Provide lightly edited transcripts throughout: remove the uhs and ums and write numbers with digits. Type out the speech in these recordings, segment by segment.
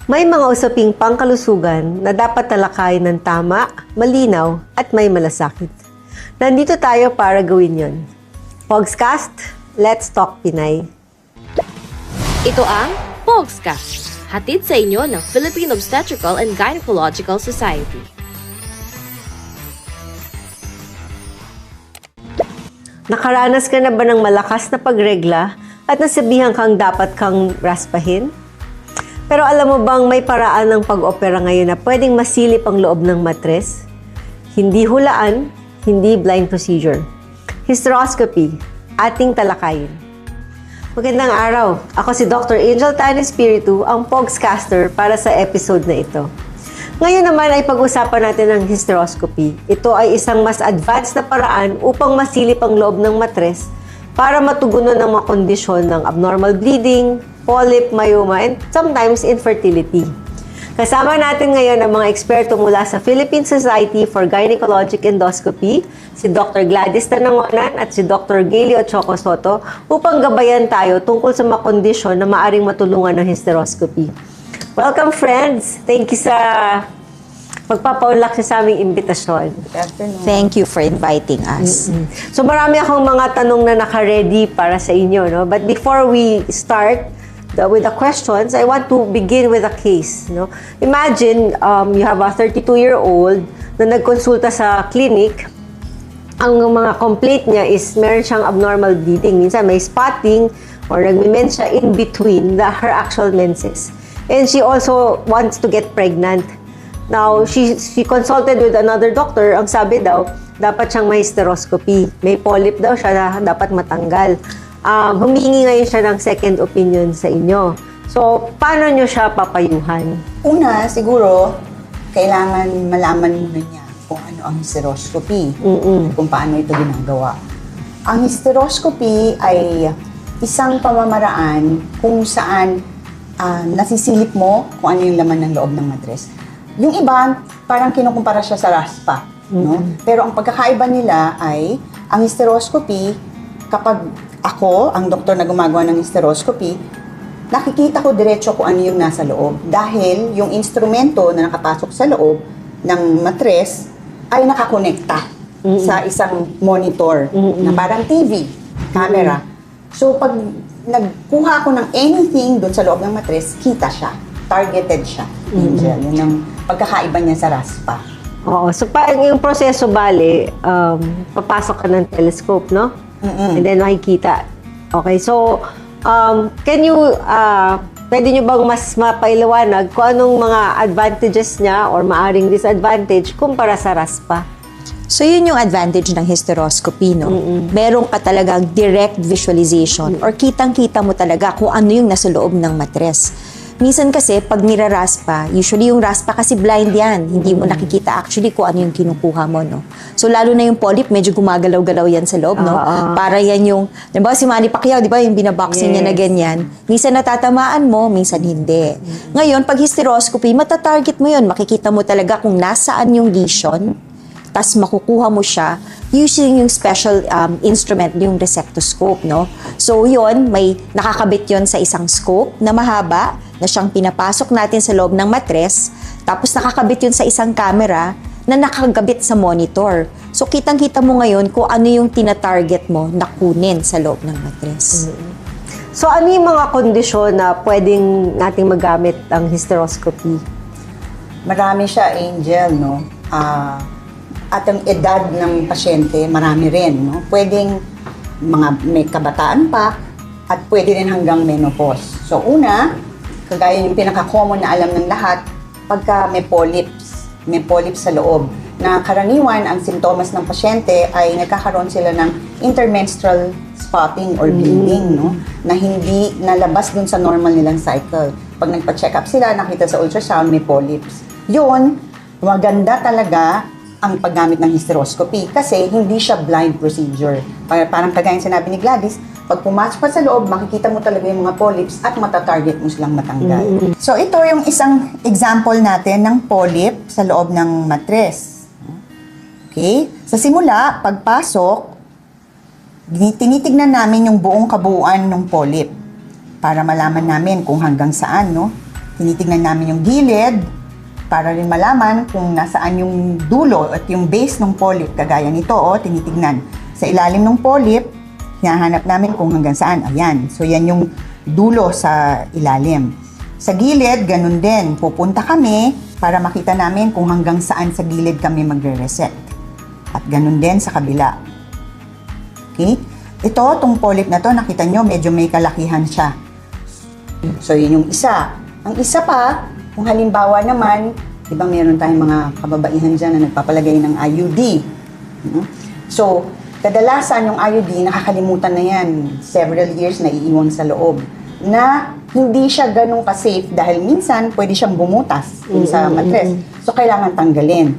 May mga usaping pangkalusugan na dapat talakayin ng tama, malinaw, at may malasakit. Nandito tayo para gawin yon. Pogscast, Let's Talk Pinay. Ito ang Pogscast, hatid sa inyo ng Philippine Obstetrical and Gynecological Society. Nakaranas ka na ba ng malakas na pagregla at nasabihan kang dapat kang raspahin? Pero alam mo bang may paraan ng pag-opera ngayon na pwedeng masilip ang loob ng matres? Hindi hulaan, hindi blind procedure. Hysteroscopy, ating talakayin. Magandang araw. Ako si Dr. Angel Tan Espiritu, ang Pogscaster para sa episode na ito. Ngayon naman ay pag-usapan natin ang hysteroscopy. Ito ay isang mas advanced na paraan upang masilip ang loob ng matres para matugunan ang mga kondisyon ng abnormal bleeding, polyp, myoma, and sometimes infertility. Kasama natin ngayon ang mga eksperto mula sa Philippine Society for Gynecologic Endoscopy, si Dr. Gladys Tanangonan at si Dr. Gayle Ochoco Soto upang gabayan tayo tungkol sa mga kondisyon na maaring matulungan ng hysteroscopy. Welcome friends! Thank you sa pagpapaunlak sa aming imbitasyon. Thank you for inviting us. So marami akong mga tanong na naka-ready para sa inyo, no? But before we start with the questions, I want to begin with a case, no? Imagine you have a 32-year-old na nagkonsulta sa clinic. Ang mga complaint niya is meron siyang abnormal bleeding. Minsan may spotting or nagme-mens siya in between her actual menses. And she also wants to get pregnant. Now, she consulted with another doctor. Ang sabi daw, dapat siyang may hysteroscopy. May polyp daw siya na dapat matanggal. Humihingi ngayon siya ng second opinion sa inyo. So, paano nyo siya papayuhan? Una, siguro, kailangan malaman muna niya kung ano ang hysteroscopy, kung paano ito ginagawa. Ang hysteroscopy ay isang pamamaraan kung saan nasisilip mo kung ano yung laman ng loob ng matres. Yung iba, parang kinukumpara siya sa raspa. No? Pero ang pagkakaiba nila ay, ang hysteroscopy, kapag ako, ang doktor na gumagawa ng hysteroscopy, nakikita ko diretso kung ano yung nasa loob. Dahil yung instrumento na nakapasok sa loob ng matres ay nakakonekta sa isang monitor na parang TV, camera. So, pag nagkuha ako ng anything doon sa loob ng matres, kita siya. Targeted siya. Angel. Yun ang pagkakaiba niya sa raspa. Oo. So, yung proseso, bale, papasok ka ng telescope, no? And then makikita. Okay, so, can you, pwede nyo bang mas mapailiwanag kung anong mga advantages niya or maaring disadvantage kumpara sa raspa? So, yun yung advantage ng hysteroscopy, no? Meron ka talagang direct visualization or kitang-kita mo talaga kung ano yung nasa loob ng matres. Minsan kasi, pag niraraspa, usually yung raspa kasi blind yan. Hindi mo nakikita actually kung ano yung kinukuha mo, no? So, lalo na yung polyp, medyo gumagalaw-galaw yan sa loob, no? Para yan yung, diba si Manny Pacquiao, diba yung binaboxing niya na ganyan. Minsan natatamaan mo, minsan hindi. Ngayon, pag hysteroscopy, matatarget mo yun. Makikita mo talaga kung nasaan yung lesion, tas makukuha mo siya using yung special instrument, yung resectoscope, no? So, yun, may nakakabit yun sa isang scope na mahaba na siyang pinapasok natin sa loob ng matres, tapos nakakabit yun sa isang camera na nakakabit sa monitor. So, kitang-kita mo ngayon kung ano yung tina-target mo na kunin sa loob ng matres. So, ano yung mga kondisyon na pwedeng nating magamit ang hysteroscopy? Marami siya, Angel, no? At ang edad ng pasyente, marami rin, no? Pwedeng may kabataan pa at pwede rin hanggang menopause. So una, kagaya yung pinaka-common na alam ng lahat, pagka may polyps sa loob, na karaniwan ang sintomas ng pasyente ay nagkakaroon sila ng intermenstrual spotting or bleeding, no? Na hindi nalabas dun sa normal nilang cycle. Pag nagpa-check up sila, nakita sa ultrasound, may polyps. Yun, maganda talaga ang paggamit ng hysteroscopy kasi hindi siya blind procedure. Parang kagaya sinabi ni Gladys, pag pumasok ka sa loob, makikita mo talaga yung mga polyps at matatarget mo silang matanggal. So ito yung isang example natin ng polyp sa loob ng matres. Okay? Sa simula, pagpasok, tinitignan namin yung buong kabuuan ng polyp para malaman namin kung hanggang saan, no? tinitignan namin yung gilid para rin malaman kung nasaan yung dulo at yung base ng polyp. Kagaya nito, tinitignan. Sa ilalim ng polyp, hinahanap namin kung hanggang saan. Ayan. So, yan yung dulo sa ilalim. Sa gilid, ganun din. Pupunta kami para makita namin kung hanggang saan sa gilid kami magre-resect. At ganun din sa kabila. Okay? Itong polyp na to, nakita nyo, medyo may kalakihan siya. So, yun yung isa. Ang isa pa, kung halimbawa naman, di ba meron tayong mga kababaihan dyan na nagpapalagay ng IUD. So, kadalasan yung IUD, nakakalimutan na yan. Several years na iiwan sa loob. Na hindi siya ganun ka-safe dahil minsan pwede siyang bumutas sa matres. So, kailangan tanggalin.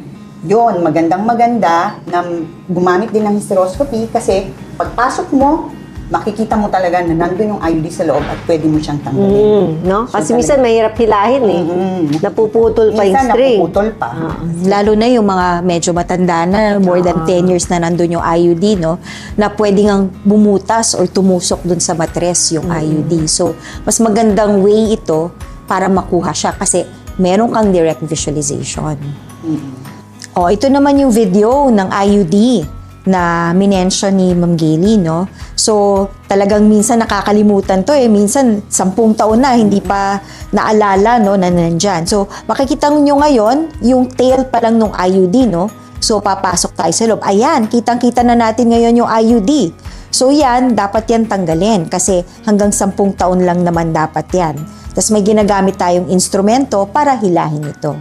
Yun, magandang-maganda na gumamit din ng hysteroscopy kasi pagpasok mo, makikita mo talaga na nandun yung IUD sa loob at pwede mo siyang tanggalin. No? So, Kasi minsan mahirap hilahin eh. Napuputol pa yung minsan string. napuputol pa. Lalo na yung mga medyo matanda na, more than 10 years na nandun yung IUD, no? Na pwedeng ang bumutas or tumusok dun sa matres yung IUD. So, mas magandang way ito para makuha siya kasi meron kang direct visualization. Ito naman yung video ng IUD na minention ni Ma'am Gayle, no? So, talagang minsan nakakalimutan to Minsan, 10 taon na, hindi pa naalala, no, na nandyan. So, makikita nyo ngayon, yung tail pa lang ng IUD, no? So, papasok tayo sa loob. Ayan, kitang-kita na natin ngayon yung IUD. So, yan, dapat yan tanggalin kasi hanggang 10 taon lang naman dapat yan. Tapos may ginagamit tayong instrumento para hilahin ito.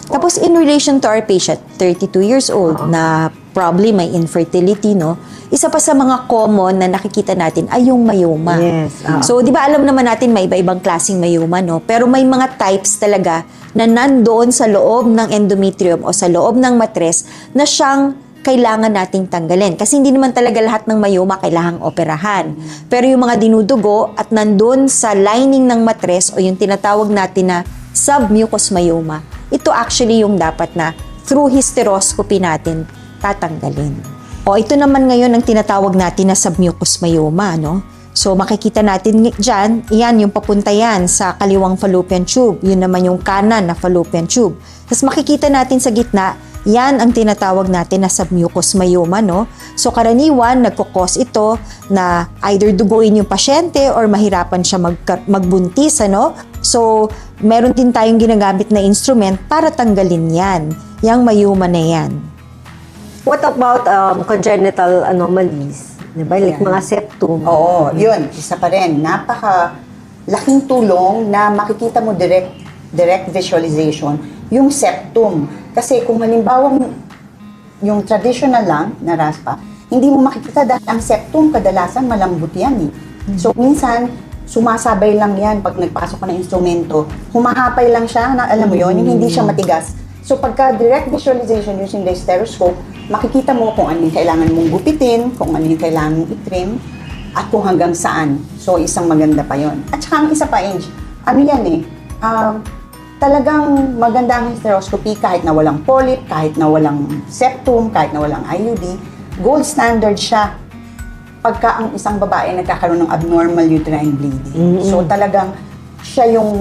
Tapos, in relation to our patient, 32 years old, na probably may infertility, no? Isa pa sa mga common na nakikita natin ay yung myoma. Yes. So, di ba alam naman natin may iba-ibang klaseng myoma, no? Pero may mga types talaga na nandoon sa loob ng endometrium o sa loob ng matres na siyang kailangan nating tanggalin. Kasi hindi naman talaga lahat ng myoma kailangang operahan. Pero yung mga dinudugo at nandoon sa lining ng matres o yung tinatawag natin na submucous myoma, ito actually yung dapat na through hysteroscopy natin tatanggalin. Ito naman ngayon ang tinatawag natin na submucous myoma, no? So, makikita natin dyan, yan yung papunta yan sa kaliwang fallopian tube. Yun naman yung kanan na fallopian tube. Tapos makikita natin sa gitna, yan ang tinatawag natin na submucous myoma, no? So, karaniwan, nagkukos ito na either duguin yung pasyente or mahirapan siya magbuntis, ano? So, meron din tayong ginagamit na instrument para tanggalin yan. Yang myoma na yan. What about congenital anomalies? Diba? Like mga septum. Oo, yun. Isa pa rin. Napaka-laking tulong na makikita mo direct visualization yung septum. Kasi kung halimbawa yung traditional lang na raspa, hindi mo makikita dahil ang septum kadalasan malambot yan eh. So minsan, sumasabay lang yan pag nagpasok ka ng instrumento. Humahapay lang siya, na, alam mo yun, yung hindi siya matigas. So pagka direct visualization using the stereoscope, makikita mo kung ano yung kailangan mong gupitin, kung ano yung kailangan mong i-trim, at kung hanggang saan. So isang maganda pa yon. At saka ang isa pa, Ange, ano yan eh, talagang maganda ang stereoscopy kahit na walang polyp, kahit na walang septum, kahit na walang IUD, gold standard siya pagka ang isang babae nagkakaroon ng abnormal uterine bleeding. So talagang siya yung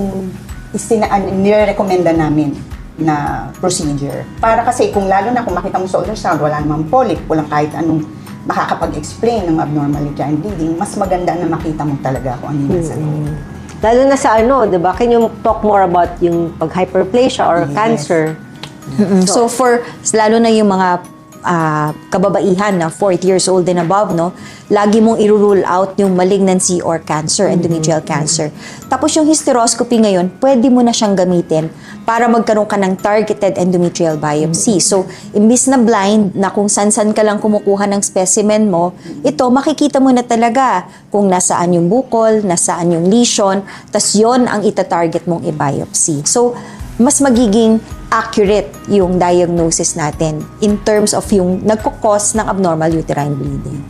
nire-recommenda namin na procedure. Para kasi kung lalo na kung makita mo sa ultrasound, wala namang polyp, walang kahit anong makakapag-explain ng abnormal uterine bleeding, mas maganda na makita mo talaga kung ano yung nasa loob. Lalo na sa Can you talk more about yung pag-hyperplasia or cancer? So, lalo na yung mga kababaihan na 40 years old and above, no, lagi mong i-rule out yung malignancy or cancer, endometrial cancer. Tapos yung hysteroscopy ngayon, pwede mo na siyang gamitin para magkaroon ka ng targeted endometrial biopsy. So, imbis na blind na kung san-san ka lang kumukuha ng specimen mo, ito, makikita mo na talaga kung nasaan yung bukol, nasaan yung lesion, tas yon ang itatarget mong i-biopsy. So, mas magiging accurate yung diagnosis natin in terms of yung nagkukos ng abnormal uterine bleeding.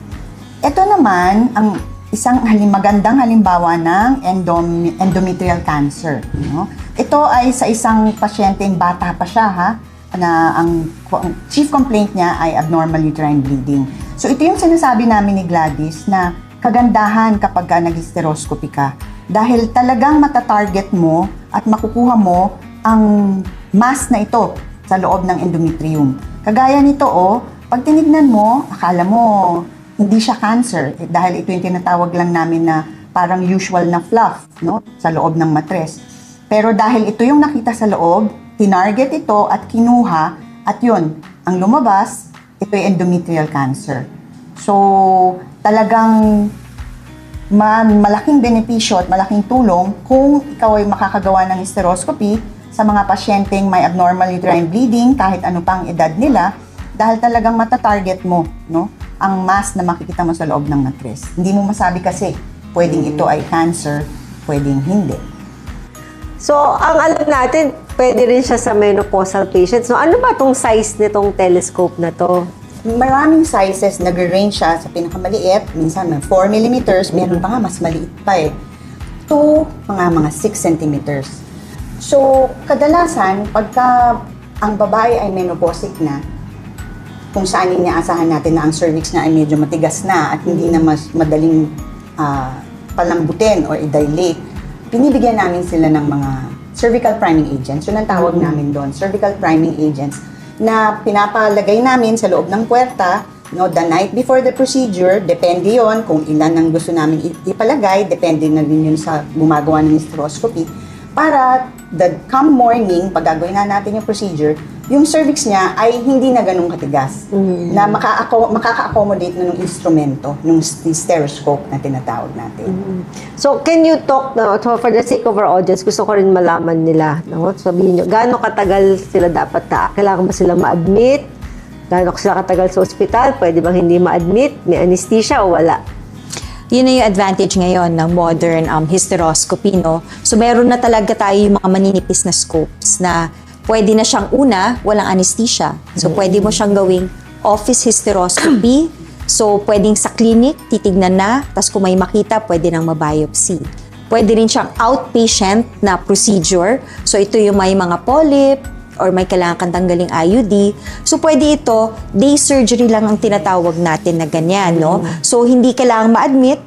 Ito naman ang isang magandang halimbawa ng endometrial cancer. No? Ito ay sa isang pasyenteng bata pa siya, na ang chief complaint niya ay abnormal uterine bleeding. So ito yung sinasabi namin ni Gladys na kagandahan kapag nag-hysteroscopy ka. Dahil talagang matatarget mo at makukuha mo ang mass na ito sa loob ng endometrium. Kagaya nito, pag tinignan mo, akala mo hindi siya cancer dahil ito yung tinatawag lang namin na parang usual na fluff, no, sa loob ng matres. Pero dahil ito yung nakita sa loob, tinarget ito at kinuha at yun, ang lumabas, ito yung endometrial cancer. So, talagang malaking benepisyo at malaking tulong kung ikaw ay makakagawa ng hysteroscopy sa mga pasyenteng may abnormal uterine bleeding kahit ano pang edad nila dahil talagang matatarget mo, no, ang mass na makikita mo sa loob ng matres. Hindi mo masabi kasi pwedeng ito ay cancer, pwedeng hindi. So, ang alam natin, pwede rin siya sa menopausal patients. No, ano ba tong size nitong telescope na to? Maraming sizes, nag-range siya sa pinakamaliit, minsan may 4 mm, meron pa nga mas maliit pa to mga 6 cm. So, kadalasan, pagka ang babae ay menopausic na, kung saan inaasahan natin na ang cervix na ay medyo matigas na at hindi na mas madaling palambutin or i-dilate, binibigyan namin sila ng mga cervical priming agents. Yun ang tawag namin doon, cervical priming agents, na pinapalagay namin sa loob ng puwerta, no, the night before the procedure. Depende yon kung ilan ang gusto namin ipalagay, depende na rin yun sa gumagawa ng hysteroscopy, para the come morning, pag gagawin na natin yung procedure, yung cervix niya ay hindi na ganun katigas, na makaka-accommodate na ng instrumento, ng hysteroscope na tinatawag natin. So, can you talk, so for the sake of our audience, gusto ko rin malaman nila, no? Sabihin nyo, gaano katagal sila dapat kailangan ba silang ma-admit? Gaano sila katagal sa ospital? Pwede bang hindi ma-admit? May anesthesia o wala? Yun na yung advantage ngayon ng modern hysteroscopy, no? So, meron na talaga tayo yung mga maninipis na scopes na pwede na siyang walang anesthesia. So, pwede mo siyang gawing office hysteroscopy. So, pwedeng sa clinic, titignan na, tapos kung may makita, pwede nang mabiopsy. Pwede rin siyang outpatient na procedure. So, ito yung may mga polyp, or may kailangan kang tanggaling IUD. So, pwede ito, day surgery lang ang tinatawag natin na ganyan, no? So, hindi kailangang ma-admit,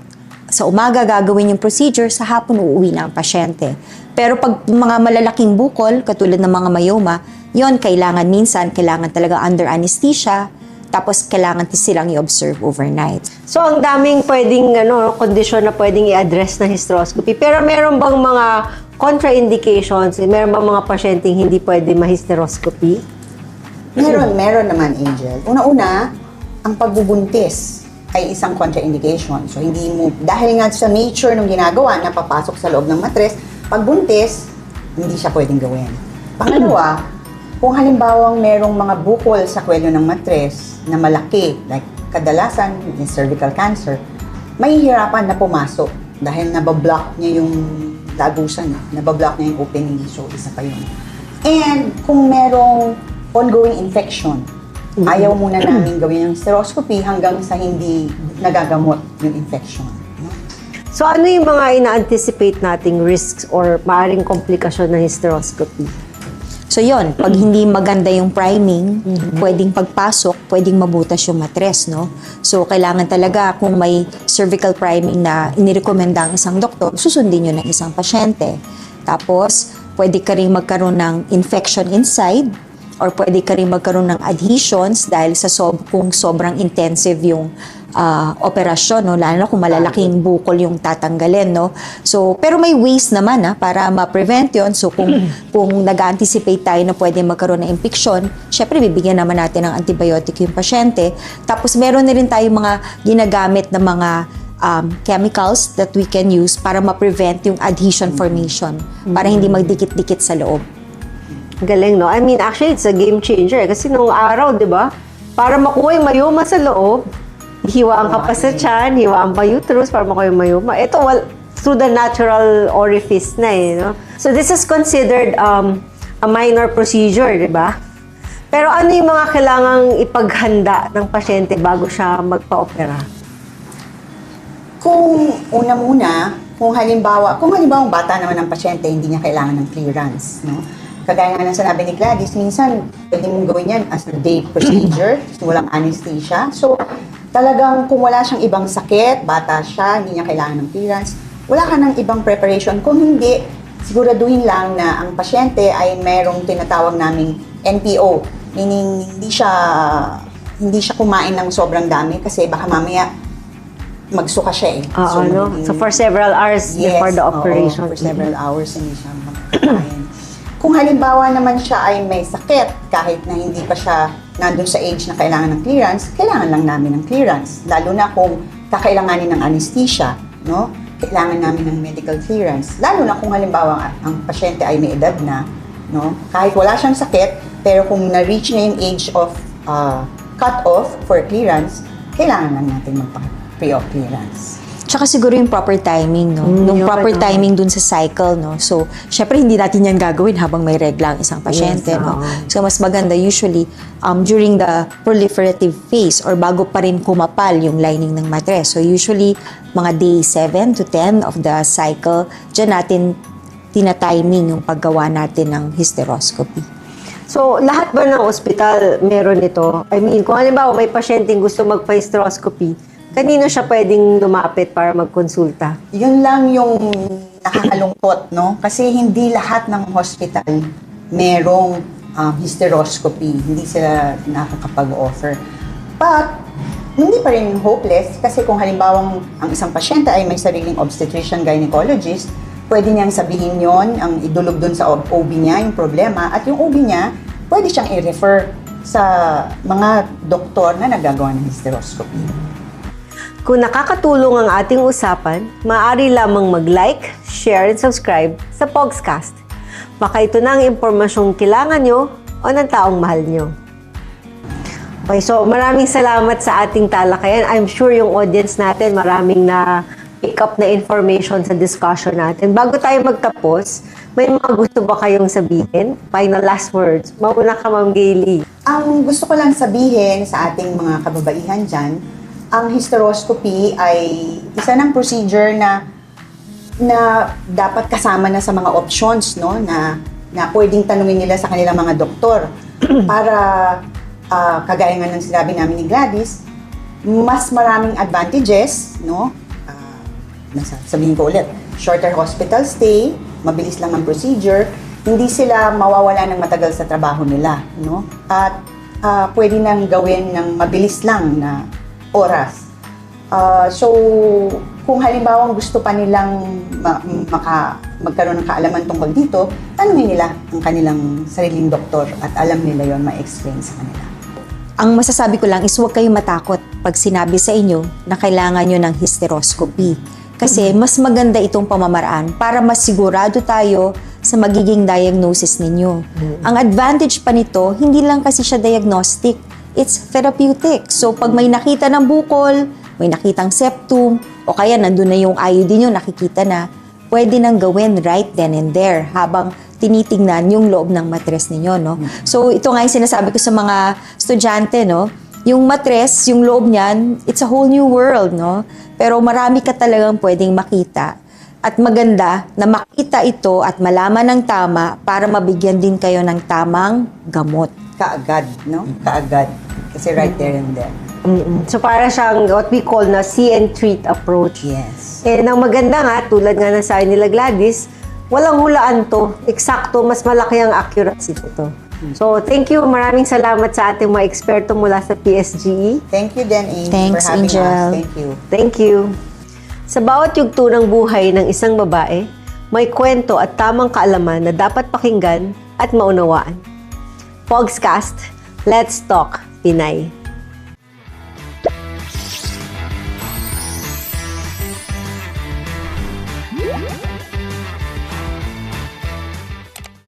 sa umaga gagawin yung procedure, sa hapon uuwi na ang pasyente. Pero pag mga malalaking bukol, katulad ng mga myoma, yon kailangan talaga under anesthesia, tapos kailangan silang i-observe overnight. So, ang daming pwedeng kondisyon na pwedeng i-address ng hysteroscopy. Pero meron bang mga contraindications? Meron bang mga pasyenteng hindi pwede ma-hysteroscopy? Meron naman, Angel. Una-una, ang pagbubuntis ay isang contraindication. So, hindi mo, dahil nga sa nature ng ginagawa na papasok sa loob ng matres, pagbuntis, hindi siya pwedeng gawin. Pangalawa, kung halimbawang merong mga bukol sa kwelyo ng matres na malaki, like kadalasan yung cervical cancer, mahihirapan na pumasok dahil nabablock niya yung lagusan, nabablock niya yung opening, so isa pa yun. And kung merong ongoing infection, ayaw muna namin gawin yung hysteroscopy hanggang sa hindi nagagamot yung infection. No? So, ano yung mga ina-anticipate nating risks or maaaring komplikasyon ng hysteroscopy? So yon, pag hindi maganda yung priming, pwedeng pagpasok, pwedeng mabutas yung matres, no? So kailangan talaga kung may cervical priming na inirekomenda ang isang doktor, susundin yun ng isang pasyente. Tapos, pwede ka rin magkaroon ng infection inside, or pwede ka rin magkaroon ng adhesions dahil sa kung sobrang intensive yung operasyon, no? Lalo na kung malalaking bukol yung tatanggalin, no? So, pero may ways naman para ma-prevent yun. So, kung nag-anticipate tayo na pwede magkaroon ng infection, syempre bibigyan naman natin ng antibiotic yung pasyente. Tapos, meron na rin tayong mga ginagamit na mga chemicals that we can use para ma-prevent yung adhesion formation, para hindi magdikit-dikit sa loob. Galing, no? I mean, actually, it's a game changer. Kasi nung araw, di ba, para makuha yung myoma sa loob, hiwaan ka pa sa tiyan, hiwaan pa uterus para makuha yung myoma. Ito, through the natural orifice na no? So, this is considered a minor procedure, di ba? Pero ano yung mga kailangang ipaghanda ng pasyente bago siya magpa-opera? Kung kung halimbawa bata naman ng pasyente, hindi niya kailangan ng clearance, no? Kagaya nga ng sinabi ni Gladys, minsan pwede mong gawin yan as a day procedure, walang anesthesia. So, talagang kung wala siyang ibang sakit, bata siya, hindi niya kailangan ng clearance, wala ka ng ibang preparation. Kung hindi, siguraduhin lang na ang pasyente ay merong tinatawag naming NPO, meaning hindi siya kumain ng sobrang dami kasi baka mamaya magsuka siya eh. Oo, no? magiging- So for several hours before the oo, operation. for several hours hindi siya makakain. Kung halimbawa naman siya ay may sakit, kahit na hindi pa siya nandun sa age na kailangan ng clearance, kailangan lang namin ng clearance. Lalo na kung kakailanganin ng anesthesia, no? Kailangan namin ng medical clearance. Lalo na kung halimbawa ang pasyente ay may edad na, no? Kahit wala siyang sakit, pero kung na-reach na yung age of cut-off for clearance, kailangan lang natin magpa-pre-op clearance. Tsaka siguro yung proper timing, no? Nung yun, proper oo. timing dun sa cycle, no? So, syempre hindi natin yan gagawin habang may regla ang isang pasyente, Yes, no? oo. So, mas maganda usually during the proliferative phase or bago pa rin kumapal yung lining ng matres. So, usually mga day 7 to 10 of the cycle, dyan natin tina-timing yung paggawa natin ng hysteroscopy. So, lahat ba ng ospital meron ito? I mean, kung halimbawa may pasyenteng gusto magpa-hysteroscopy, kanino siya pwedeng lumapit para magkonsulta? Yun lang yung nakakalungkot, no? Kasi hindi lahat ng hospital merong hysteroscopy. Hindi sila nakakapag-offer. But, hindi pa rin hopeless kasi kung halimbawa ang isang pasyente ay may sariling obstetrician gynecologist, pwede niyang sabihin yon, ang idulog dun sa OB niya, yung problema, at yung OB niya, pwede siyang i-refer sa mga doktor na nagagawa ng hysteroscopy. Kung nakakatulong ang ating usapan, maaari lamang mag-like, share, and subscribe sa Pogscast. Baka ito na ang impormasyong kailangan nyo o ng taong mahal nyo. Okay, so maraming salamat sa ating talakayan. I'm sure yung audience natin maraming na pick up na information sa discussion natin. Bago tayo magtapos, may mga gusto ba kayong sabihin? Final last words. Mauna ka, Ma'am Gayle. Ang gusto ko lang sabihin sa ating mga kababaihan dyan, ang hysteroscopy ay isa ng procedure na dapat kasama na sa mga options, no, na pwedeng tanungin nila sa kanilang mga doktor para kagaya nga ng sinabi namin ni Gladys, mas maraming advantages, no? Sabihin ko ulit, shorter hospital stay, mabilis lang ang procedure, hindi sila mawawala ng matagal sa trabaho nila, no? At pwede nang gawin ng mabilis lang na oras. So, kung halimbawa gusto pa nilang magkaroon ng kaalaman tungkol dito, tanungin nila ang kanilang sariling doktor at alam nila yon, ma-explain sa kanila. Ang masasabi ko lang is huwag kayong matakot pag sinabi sa inyo na kailangan nyo ng hysteroscopy. Kasi mas maganda itong pamamaraan para mas sigurado tayo sa magiging diagnosis ninyo. Ang advantage pa nito, hindi lang kasi siya diagnostic, it's therapeutic. So pag may nakita ng bukol, may nakitang septum, o kaya nandun na yung IUD nyo, nakikita na, pwede nang gawin right then and there habang tinitingnan yung loob ng matres ninyo, no? So ito nga yung sinasabi ko sa mga estudyante, no? Yung matres, yung loob niyan, it's a whole new world, no? Pero marami ka talagang pwedeng makita. At maganda na makita ito at malaman ng tama para mabigyan din kayo ng tamang gamot. Kaagad, no? Kaagad. Kasi right there and there. So para siyang what we call na see and treat approach. Yes. And ang maganda nga, tulad nga ng sabi nila Gladys, walang hulaan to. Eksakto, mas malaki ang accuracy nito. So thank you, maraming salamat sa ating mga eksperto mula sa PSGE. Thank you then, Angel, Thanks, for having Angel. us. Thank you. Thank you. Sa bawat yugto ng buhay ng isang babae, may kwento at tamang kaalaman na dapat pakinggan at maunawaan. Pogscast, Let's Talk Pinay.